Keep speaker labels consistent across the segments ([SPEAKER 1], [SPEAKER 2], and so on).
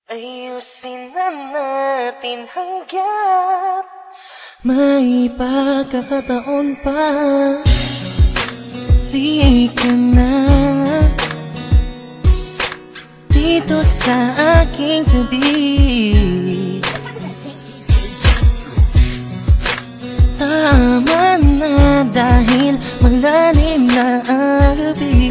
[SPEAKER 1] Ayusin na natin hanggat may pagkakataon pa. Di ka na dito sa aking tabi. Tama na dahil malalim na ang gabi.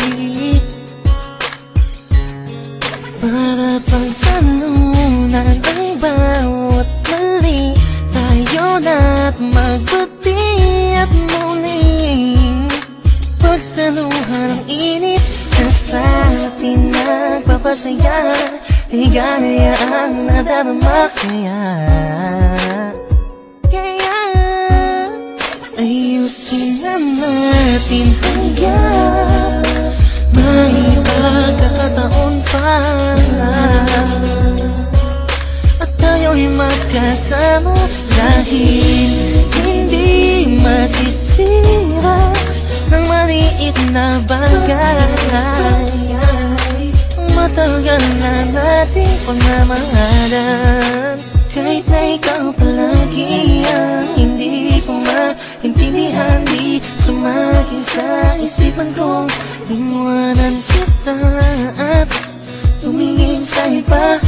[SPEAKER 1] Para pagtalunan ang bawat mali, tayo na't magbati at muling pagsaluhan ang init na sa atin nagpapasaya. Ligaya ang nadarama kaya ayusin na natin hanggang may pagkakataon pa. At tayo'y magkasama dahil hindi masisira ng maliit na bagay. Matagal na nating pagmamahalan, kahit na ikaw palagi ang hindi ko maintindihan. Di sumakin sa isipan kong iwanan kita at tumingin sa iba.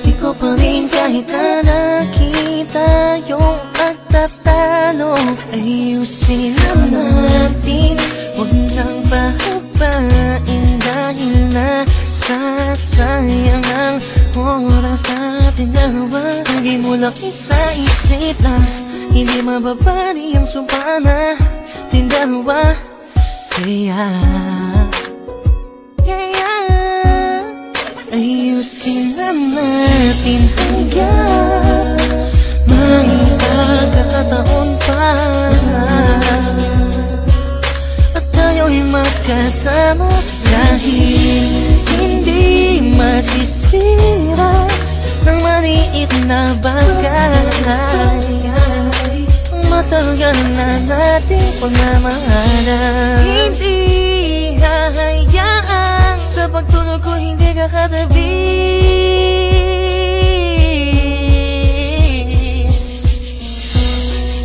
[SPEAKER 1] Ikaw pa rin kahit na nakita yung pagtatalo. Ayusin na natin, huwag nang pahabain dahil nasasayang ang oras natin dalawa. Lagi mo lang isa-isip na hindi mababali ang sumpa natin dalawa. Kaya ayusin na natin hanggang may pagkakataon pa. At tayo'y magkasama dahil hindi masisira ng maliit na bagay. Matagal na nating pagmamahalan, hindi hahayaan sa pagtulog ko hindi ka katabi.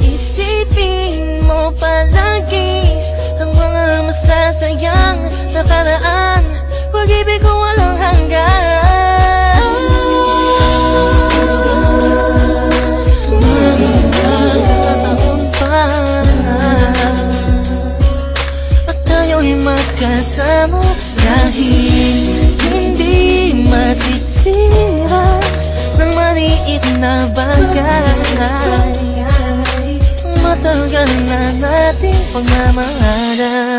[SPEAKER 1] Isipin mo palagi ang mga masasayang nakaraan, pag-ibig ko walang hanggan. Magkasama dahil hindi masisira ng maliit na bagay. Matagal na nating pagmamahalan.